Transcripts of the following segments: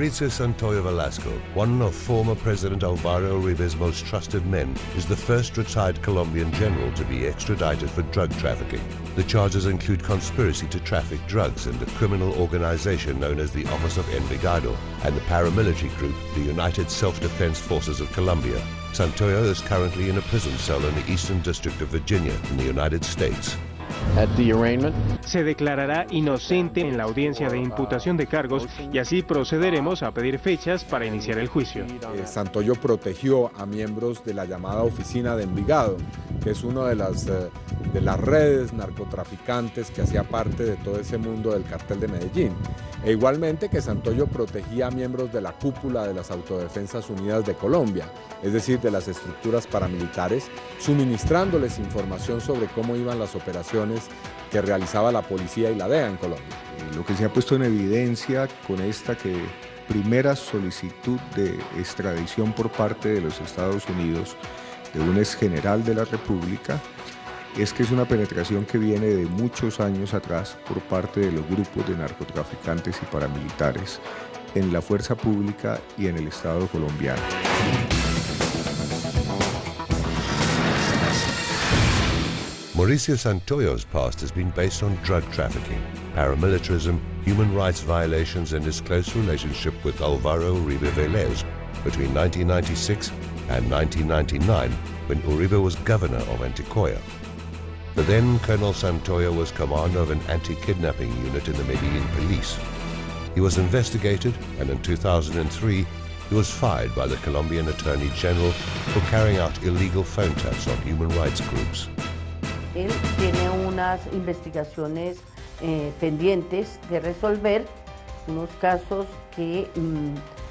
Mauricio Santoyo Velasco, one of former President Álvaro Uribe's most trusted men, is the first retired Colombian general to be extradited for drug trafficking. The charges include conspiracy to traffic drugs and a criminal organization known as the Office of Envigado and the paramilitary group, the United Self-Defense Forces of Colombia. Santoyo is currently in a prison cell in the Eastern District of Virginia in the United States. Se declarará inocente en la audiencia de imputación de cargos y así procederemos a pedir fechas para iniciar el juicio. Santoyo protegió a miembros de la llamada Oficina de Envigado, que es una de las redes narcotraficantes que hacía parte de todo ese mundo del cartel de Medellín. E igualmente que Santoyo protegía a miembros de la cúpula de las Autodefensas Unidas de Colombia, es decir, de las estructuras paramilitares, suministrándoles información sobre cómo iban las operaciones que realizaba la policía y la DEA en Colombia. Lo que se ha puesto en evidencia con esta primera solicitud de extradición por parte de los Estados Unidos de un exgeneral de la República es que es una penetración que viene de muchos años atrás por parte de los grupos de narcotraficantes y paramilitares en la fuerza pública y en el Estado colombiano. Mauricio Santoyo's past has been based on drug trafficking, paramilitarism, human rights violations and his close relationship with Álvaro Uribe Vélez between 1996 and 1999 when Uribe was governor of Antioquia. The then Colonel Santoyo was commander of an anti-kidnapping unit in the Medellin police. He was investigated and in 2003 he was fired by the Colombian Attorney General for carrying out illegal phone taps on human rights groups. Él tiene unas investigaciones pendientes de resolver, unos casos que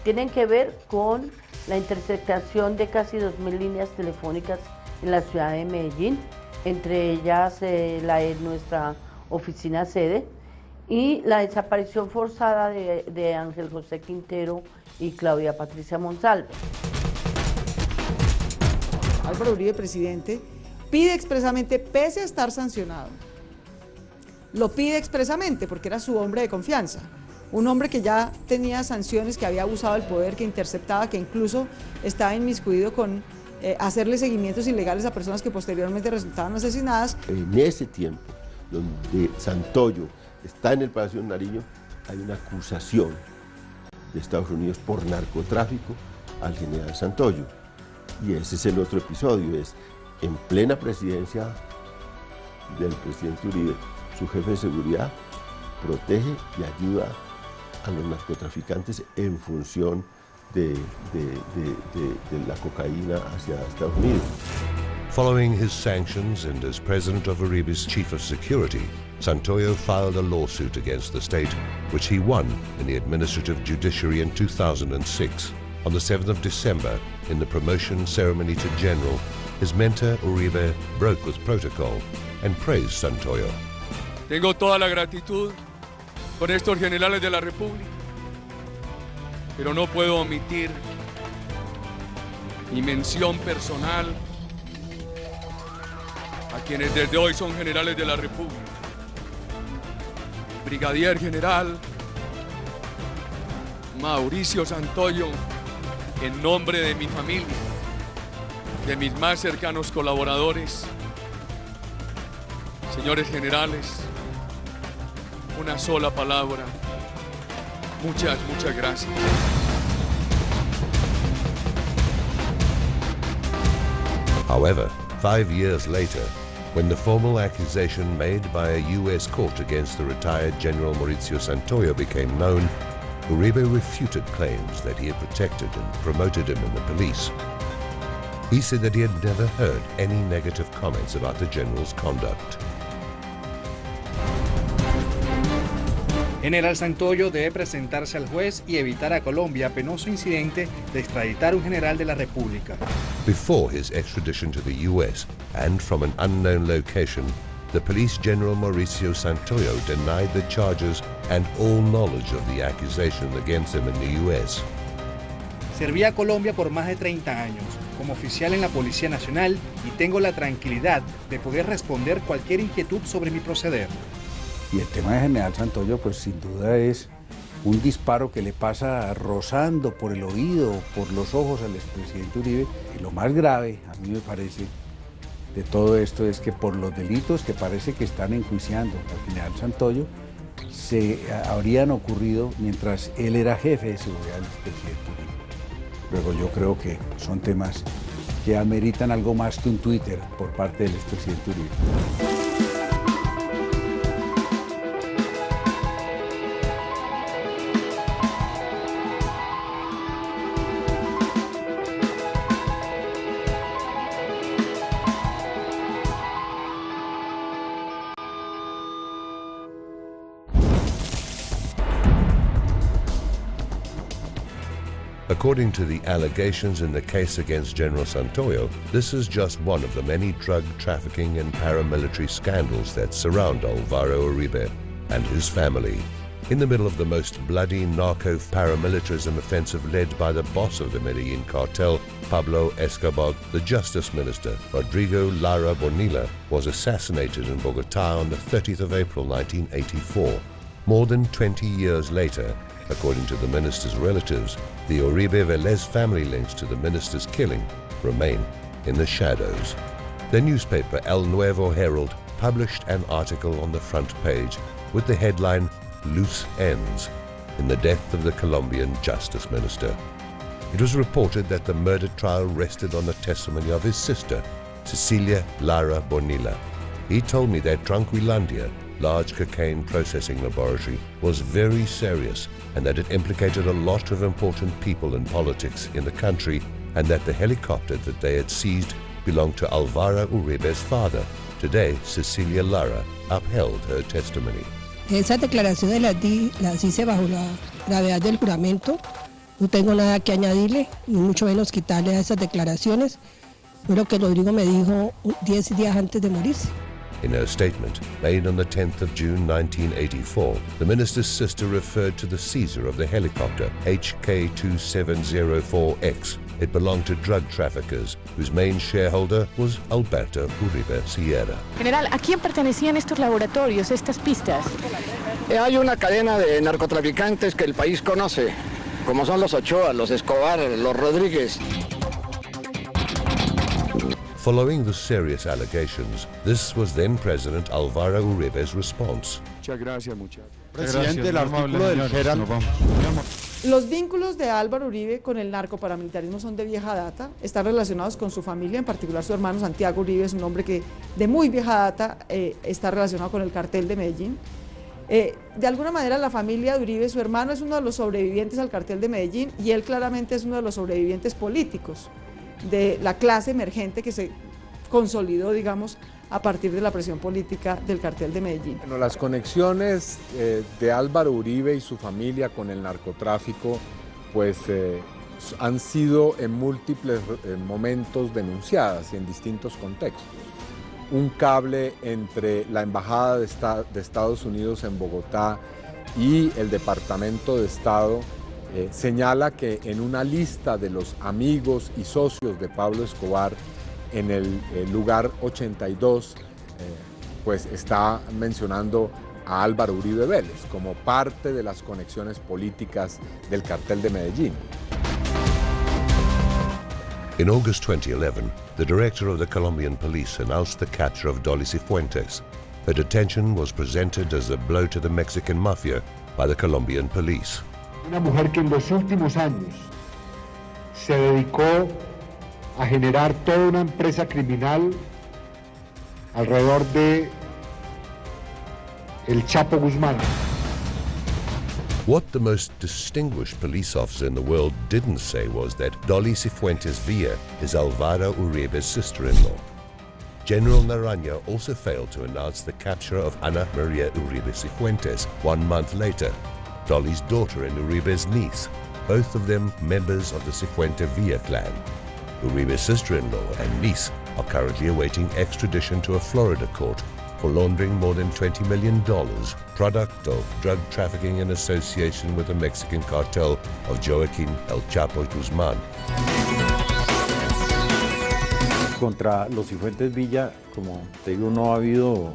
tienen que ver con la interceptación de casi 2.000 líneas telefónicas en la ciudad de Medellín, entre ellas la de nuestra oficina sede, y la desaparición forzada de Ángel José Quintero y Claudia Patricia Monsalve. Álvaro Uribe, presidente, pide expresamente, pese a estar sancionado, lo pide expresamente porque era su hombre de confianza, un hombre que ya tenía sanciones, que había abusado del poder, que interceptaba, que incluso estaba inmiscuido con hacerle seguimientos ilegales a personas que posteriormente resultaban asesinadas. En ese tiempo, donde Santoyo está en el Palacio de Nariño, hay una acusación de Estados Unidos por narcotráfico al general Santoyo. Y ese es el otro episodio, es en plena presidencia del presidente Uribe, su jefe de seguridad protege y ayuda a los narcotraficantes en función de la cocaína hacia Estados Unidos. Following his sanctions and as president of Uribe's chief of security, Santoyo filed a lawsuit against the state, which he won in the administrative judiciary in 2006. On the 7th of December, in the promotion ceremony to general, his mentor Uribe broke with protocol and praised Santoyo. Tengo toda la gratitud con estos generales de la República, pero no puedo omitir mi mención personal a quienes desde hoy son generales de la República. Brigadier General Mauricio Santoyo, en nombre de mi familia, de mis más cercanos colaboradores, señores generales, una sola palabra: muchas gracias. However, 5 years later, when the formal accusation made by a US court against the retired General Mauricio Santoyo became known, Uribe refuted claims that he had protected and promoted him in the police. He said that he had never heard any negative comments about the general's conduct. General Santoyo debe presentarse al juez y evitar a Colombia penoso incidente de extraditar un general de la República. Before his extradition to the US and from an unknown location, the Police General Mauricio Santoyo denied the charges and all knowledge of the accusation against him in the US. Serví a Colombia por más de 30 años como oficial en la Policía Nacional y tengo la tranquilidad de poder responder cualquier inquietud sobre mi proceder. Y el tema de General Santoyo, pues sin duda es un disparo que le pasa rozando por el oído, por los ojos al expresidente Uribe. Y lo más grave, a mí me parece, de todo esto es que por los delitos que parece que están enjuiciando al general Santoyo, se habrían ocurrido mientras él era jefe de seguridad del expresidente Uribe. Luego yo creo que son temas que ameritan algo más que un Twitter por parte del expresidente Uribe. According to the allegations in the case against General Santoyo, this is just one of the many drug trafficking and paramilitary scandals that surround Alvaro Uribe and his family. In the middle of the most bloody narco-paramilitarism offensive led by the boss of the Medellin cartel, Pablo Escobar, the Justice Minister, Rodrigo Lara Bonilla, was assassinated in Bogotá on the 30th of April 1984. More than 20 years later, according to the minister's relatives, the Uribe Vélez family links to the minister's killing remain in the shadows. The newspaper El Nuevo Herald published an article on the front page with the headline, "Loose Ends," in the death of the Colombian justice minister. It was reported that the murder trial rested on the testimony of his sister, Cecilia Lara Bonilla. He told me that Tranquilandia, large cocaine processing laboratory, was very serious and that it implicated a lot of important people in politics in the country, and that the helicopter that they had seized belonged to Alvaro Uribe's father. Today, Cecilia Lara upheld her testimony. Esas declaraciones las hice bajo la gravedad del juramento. No tengo nada que añadirle, ni mucho menos quitarle a esas declaraciones. Fue lo que Rodrigo me dijo 10 días antes de morirse. In her statement, made on the 10th of June 1984, the minister's sister referred to the seizure of the helicopter HK2704X. It belonged to drug traffickers, whose main shareholder was Alberto Uribe Sierra. General, ¿a quién pertenecían estos laboratorios, estas pistas? Hay una cadena de narcotraficantes que el país conoce, como son los Ochoa, los Escobar, los Rodríguez. Following the serious allegations, this was then President Alvaro Uribe's response. Muchas gracias, muchachos. Presidente, el artículo del Herald. Los vínculos de Álvaro Uribe con el narcoparamilitarismo son de vieja data, están relacionados con su familia, en particular su hermano Santiago Uribe es un hombre que de muy vieja data está relacionado con el cartel de Medellín. De alguna manera la familia de Uribe, su hermano es uno de los sobrevivientes al cartel de Medellín y él claramente es uno de los sobrevivientes políticos de la clase emergente que se consolidó, digamos, a partir de la presión política del cartel de Medellín. Bueno, las conexiones de Álvaro Uribe y su familia con el narcotráfico, pues han sido en múltiples momentos denunciadas y en distintos contextos. Un cable entre la Embajada de Estados Unidos en Bogotá y el Departamento de Estado señala que en una lista de los amigos y socios de Pablo Escobar, en el lugar 82, pues está mencionando a Álvaro Uribe Vélez como parte de las conexiones políticas del cartel de Medellín. In August 2011, the director of the Colombian police announced the capture of Dolly Cifuentes. Her detention was presented as a blow to the Mexican mafia by the Colombian police. Una mujer que en los últimos años se dedicó a generar toda una empresa criminal alrededor de el Chapo Guzmán. What the most distinguished police officer in the world didn't say was that Dolly Cifuentes Villa is Alvaro Uribe's sister-in-law. General Naraña also failed to announce the capture of Ana Maria Uribe Cifuentes 1 month later, Dolly's daughter and Uribe's niece, both of them members of the Cifuentes Villa clan. Uribe's sister-in-law and niece are currently awaiting extradition to a Florida court for laundering more than $20 million, product of drug trafficking in association with the Mexican cartel of Joaquín El Chapo Guzmán. Contra los Cifuentes Villa, como te digo, no ha habido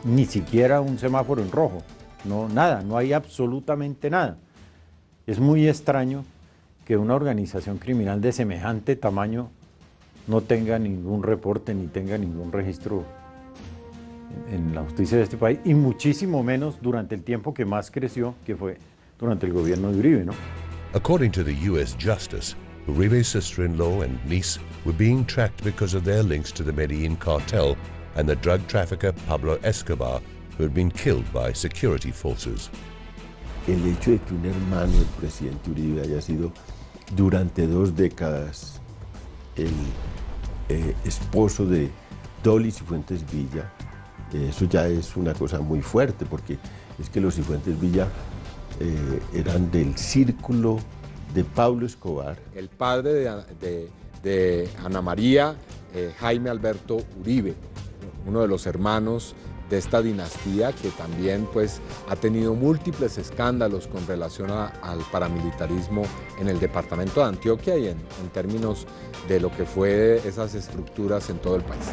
ni siquiera un semáforo en rojo. No, nada, no hay absolutamente nada. Es muy extraño que una organización criminal de semejante tamaño no tenga ningún reporte ni tenga ningún registro en la justicia de este país, y muchísimo menos durante el tiempo que más creció, que fue durante el gobierno de Uribe, ¿no? According to the U.S. Justice, Uribe's sister-in-law and niece were being tracked because of their links to the Medellin cartel and the drug trafficker Pablo Escobar, who had been killed by security forces. El hecho de que un hermano del presidente Uribe haya sido durante 2 décadas el esposo de Dolly Cifuentes Villa, eso ya es una cosa muy fuerte, porque es que los Cifuentes Villa eran del círculo de Pablo Escobar. El padre de Ana María Jaime Alberto Uribe, uno de los hermanos de esta dinastía que también pues ha tenido múltiples escándalos con relación al paramilitarismo en el departamento de Antioquia y en términos de lo que fue esas estructuras en todo el país.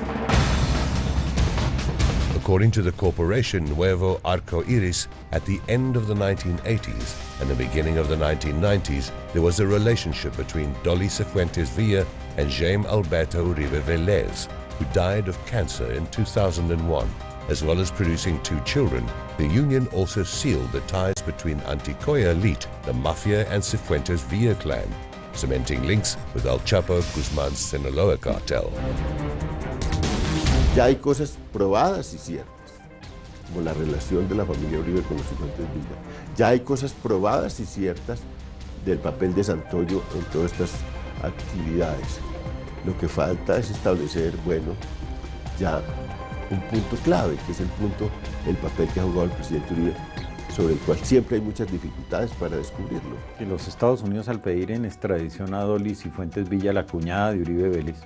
According to the corporation Nuevo Arco Iris, at the end of the 1980s and the beginning of the 1990s, there was a relationship between Dolly Cifuentes Villa and Jaime Alberto Uribe Vélez, who died of cancer in 2001. As well as producing 2 children, the union also sealed the ties between Anticoya elite, the Mafia and Cifuentes Villa clan, cementing links with El Chapo Guzmán's Sinaloa cartel. Ya hay cosas probadas y ciertas, como la relación de la familia Uribe con los Cifuentes Villa. Ya hay cosas probadas y ciertas del papel de Santoyo en todas estas actividades. Lo que falta es establecer, bueno, ya un punto clave, que es el papel que ha jugado el presidente Uribe, sobre el cual siempre hay muchas dificultades para descubrirlo. Y los Estados Unidos, al pedir en extradición a Dolly Cifuentes Villa, la cuñada de Uribe Vélez,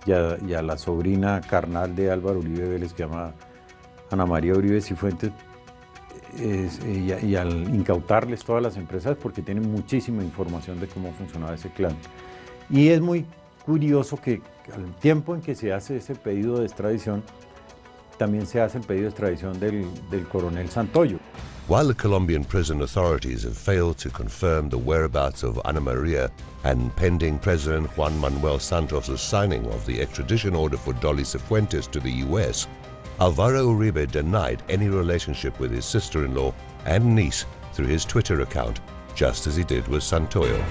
y a la sobrina carnal de Álvaro Uribe Vélez, que se llama Ana María Uribe Cifuentes, y al incautarles todas las empresas, porque tienen muchísima información de cómo funcionaba ese clan. Y es muy curioso que al tiempo en que se hace ese pedido de extradición, también se hace el pedido de extradición del coronel Santoyo. While the Colombian prison authorities have failed to confirm the whereabouts of Ana Maria and pending President Juan Manuel Santos' signing of the extradition order for Dolly Cifuentes to the U.S., Álvaro Uribe denied any relationship with his sister-in-law and niece through his Twitter account, just as he did with Santoyo.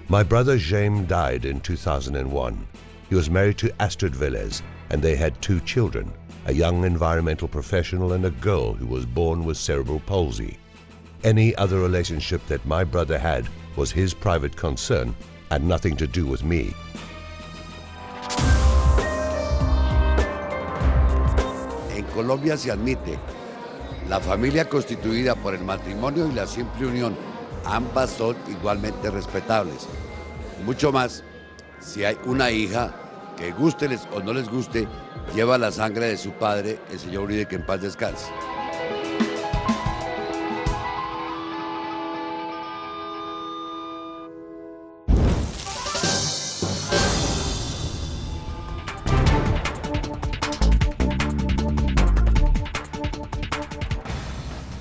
My brother Jaime died in 2001. He was married to Astrid Vélez, and they had 2 children, a young environmental professional and a girl who was born with cerebral palsy. Any other relationship that my brother had was his private concern and nothing to do with me. En Colombia se admite la familia constituida por el matrimonio y la simple unión. Ambas son igualmente respetables. Mucho más si hay una hija que gústeles o no les guste, lleva la sangre de su padre, el señor Uribe, que en paz descanse.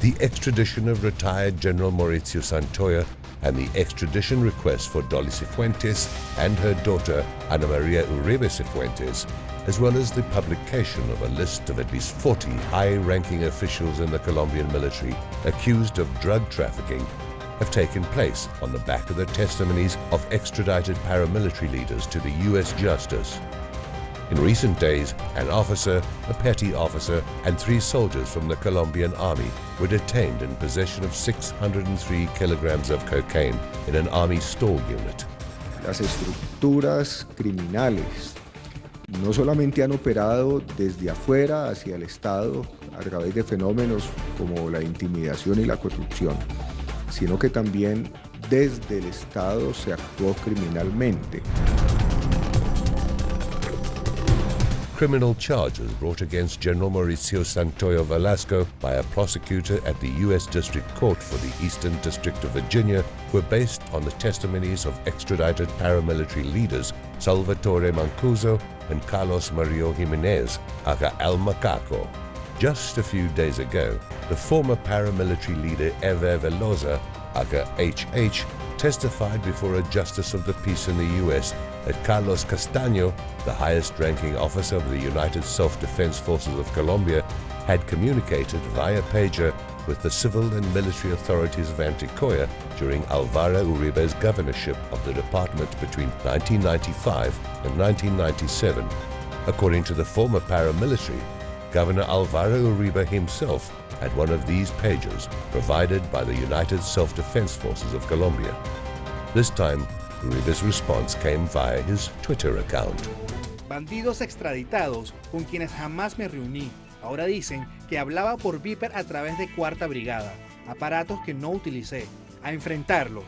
The extradition of retired General Mauricio Santoyo and the extradition request for Dolly Cifuentes and her daughter Ana Maria Uribe Cifuentes, as well as the publication of a list of at least 40 high-ranking officials in the Colombian military accused of drug trafficking, have taken place on the back of the testimonies of extradited paramilitary leaders to the U.S. Justice. In recent days, an officer, a petty officer, and 3 soldiers from the Colombian army were detained in possession of 603 kilograms of cocaine in an army store unit. Las estructuras criminales no solamente han operado desde afuera hacia el Estado a través de fenómenos como la intimidación y la corrupción, sino que también desde el Estado se actuó criminalmente. Criminal charges brought against General Mauricio Santoyo Velasco by a prosecutor at the U.S. District Court for the Eastern District of Virginia were based on the testimonies of extradited paramilitary leaders Salvatore Mancuso and Carlos Mario Jimenez, aka El Macaco. Just a few days ago, the former paramilitary leader Ever Veloza, aka HH, testified before a justice of the peace in the US that Carlos Castaño, the highest-ranking officer of the United Self-Defense Forces of Colombia, had communicated via pager with the civil and military authorities of Antioquia during Álvaro Uribe's governorship of the department between 1995 and 1997. According to the former paramilitary, Governor Álvaro Uribe himself had one of these pagers provided by the United Self-Defense Forces of Colombia. This time, Uribe's response came via his Twitter account. Bandidos extraditados con quienes jamás me reuní. Ahora dicen que hablaba por Viper a través de Cuarta Brigada, aparatos que no utilicé, a enfrentarlos.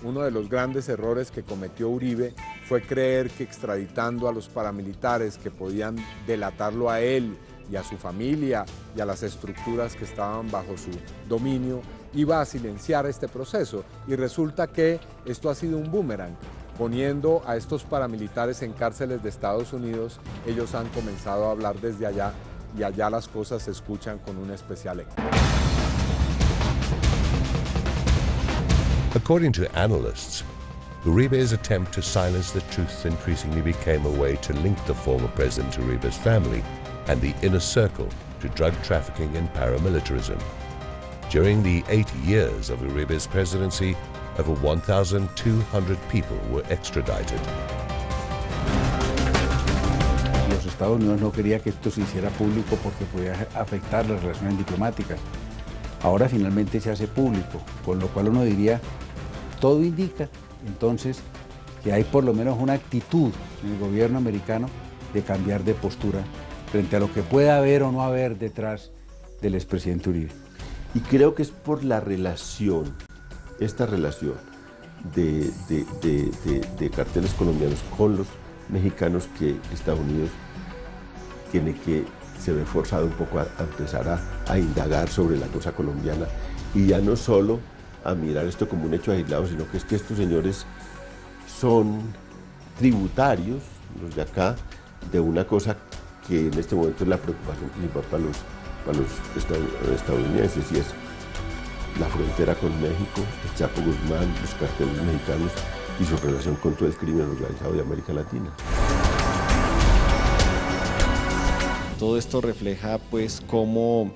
Uno de los grandes errores que cometió Uribe fue creer que extraditando a los paramilitares que podían delatarlo a él y a su familia y a las estructuras que estaban bajo su dominio, iba a silenciar este proceso. Y resulta que esto ha sido un boomerang. Poniendo a estos paramilitares en cárceles de Estados Unidos, ellos han comenzado a hablar desde allá y allá las cosas se escuchan con un especial eco. According to analysts, Uribe's attempt to silence the truth increasingly became a way to link the former President Uribe's family and the inner circle to drug trafficking and paramilitarism. During the 8 years of Uribe's presidency, over 1,200 people were extradited. Los Estados Unidos no quería que esto se hiciera público porque podía afectar las relaciones diplomáticas. Ahora finalmente se hace público, con lo cual uno diría, todo indica entonces que hay por lo menos una actitud en el gobierno americano de cambiar de postura frente a lo que pueda haber o no haber detrás del expresidente Uribe. Y creo que es por la relación, esta relación de carteles colombianos con los mexicanos que Estados Unidos tiene que se ve forzado un poco a empezar a indagar sobre la cosa colombiana y ya no solo a mirar esto como un hecho aislado, sino que es que estos señores son tributarios, los de acá, de una cosa que en este momento es la preocupación principal para los estadounidenses, y es la frontera con México, el Chapo Guzmán, los carteles mexicanos y su relación con todo el crimen organizado de América Latina. Todo esto refleja pues cómo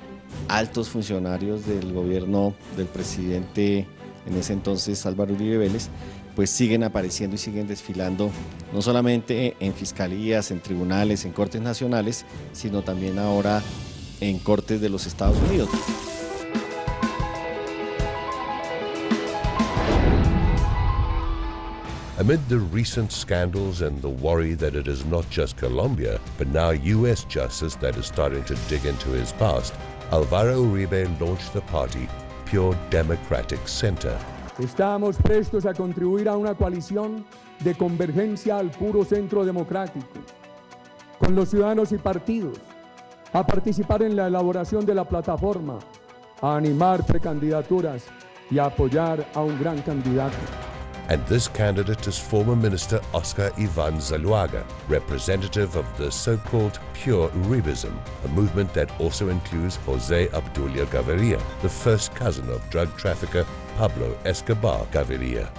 altos funcionarios del gobierno del presidente en ese entonces Álvaro Uribe Vélez pues siguen apareciendo y siguen desfilando no solamente en fiscalías, en tribunales, en cortes nacionales, sino también ahora en cortes de los Estados Unidos. Amid the recent scandals and the worry that it is not just Colombia, but now U.S. justice that is starting to dig into his past, Álvaro Uribe launched the party Pure Democratic Center. Estamos prestos a contribuir a una coalición de convergencia al puro centro democrático, con los ciudadanos y partidos, a participar en la elaboración de la plataforma, a animar precandidaturas y a apoyar a un gran candidato. And this candidate is former Minister Oscar Iván Zuluaga, representative of the so-called Pure Uribism, a movement that also includes José Obdulio Gaviria, the first cousin of drug trafficker Pablo Escobar Gaviria.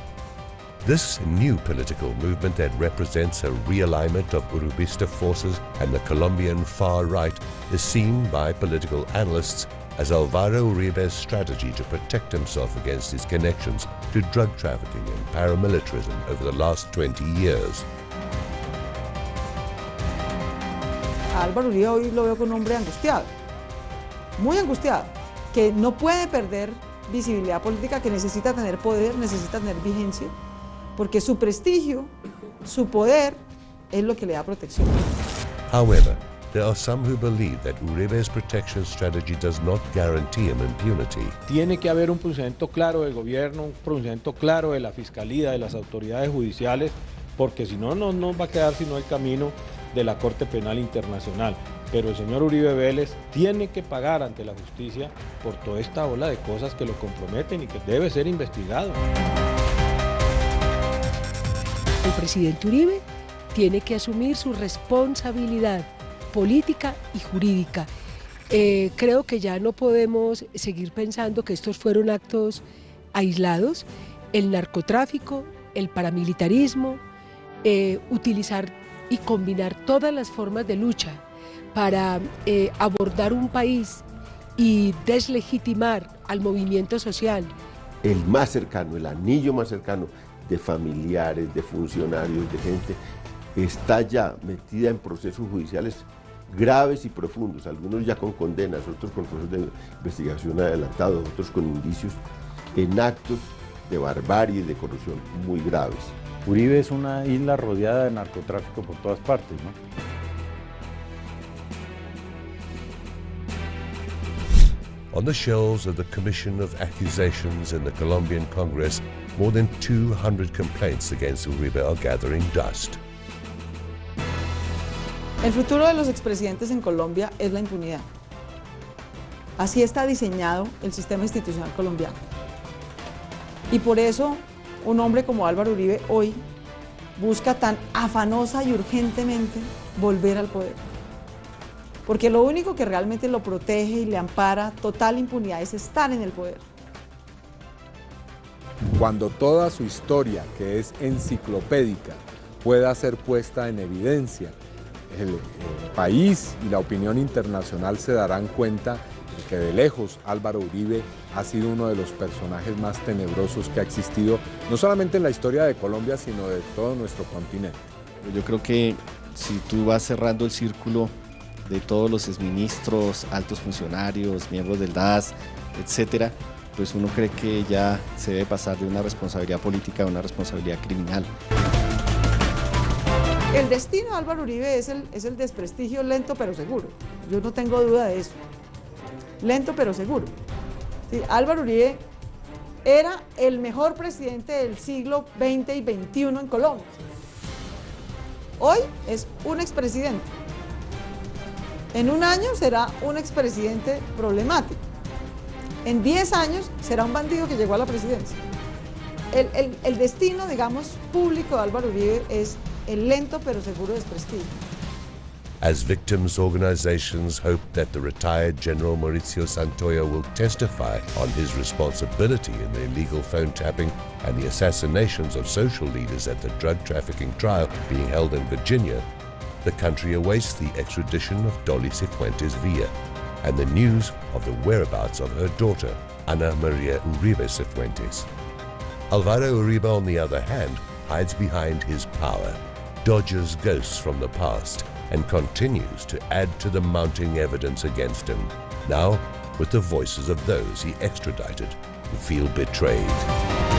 This new political movement that represents a realignment of Uribista forces and the Colombian far right is seen by political analysts as Álvaro Uribe's strategy to protect himself against his connections to drug trafficking and paramilitarism over the last 20 years. Álvaro Uribe hoy lo veo con un hombre angustiado, muy angustiado, que no puede perder visibilidad política, que necesita tener poder, necesita tener vigencia, porque su prestigio, su poder, es lo que le da protección. However, there are some who believe that Uribe's protection strategy does not guarantee him impunity. Tiene que haber un pronunciamiento claro del gobierno, un pronunciamiento claro de la fiscalía, de las autoridades judiciales, porque si no, no nos va a quedar sino el camino de la Corte Penal Internacional. Pero el señor Uribe Vélez tiene que pagar ante la justicia por toda esta ola de cosas que lo comprometen y que debe ser investigado. El presidente Uribe tiene que asumir su responsabilidad política y jurídica Creo que ya no podemos seguir pensando que estos fueron actos aislados. El narcotráfico, el paramilitarismo, utilizar y combinar todas las formas de lucha para abordar un país y deslegitimar al movimiento social. El más cercano, el anillo más cercano de familiares, de funcionarios, de gente, está ya metida en procesos judiciales graves y profundos, algunos ya con condenas, otros con procesos de investigación adelantados, otros con indicios en actos de barbarie y de corrupción muy graves. Uribe es una isla rodeada de narcotráfico por todas partes, ¿no? On the shelves of the Commission of Accusations in the Colombian Congress, more than 200 complaints against Uribe are gathering dust. El futuro de los expresidentes en Colombia es la impunidad. Así está diseñado el sistema institucional colombiano. Y por eso un hombre como Álvaro Uribe hoy busca tan afanosa y urgentemente volver al poder. Porque lo único que realmente lo protege y le ampara total impunidad es estar en el poder. Cuando toda su historia, que es enciclopédica, pueda ser puesta en evidencia, el país y la opinión internacional se darán cuenta de que de lejos Álvaro Uribe ha sido uno de los personajes más tenebrosos que ha existido, no solamente en la historia de Colombia, sino de todo nuestro continente. Yo creo que si tú vas cerrando el círculo de todos los exministros, altos funcionarios, miembros del DAS, etcétera, pues uno cree que ya se debe pasar de una responsabilidad política a una responsabilidad criminal. El destino de Álvaro Uribe es el desprestigio lento pero seguro. Yo no tengo duda de eso. Lento pero seguro. Sí, Álvaro Uribe era el mejor presidente del siglo XX y XXI en Colombia. Hoy es un expresidente. En un año será un expresidente problemático. En 10 años será un bandido que llegó a la presidencia. El destino, digamos, público de Álvaro Uribe es el lento pero seguro desprestigio. As victims' organizations hope that the retired General Mauricio Santoyo will testify on his responsibility in the illegal phone tapping and the assassinations of social leaders at the drug trafficking trial being held in Virginia, the country awaits the extradition of Dolly Cifuentes Villa and the news of the whereabouts of her daughter, Ana Maria Uribe Cifuentes. Álvaro Uribe, on the other hand, hides behind his power, dodges ghosts from the past, and continues to add to the mounting evidence against him, now with the voices of those he extradited who feel betrayed.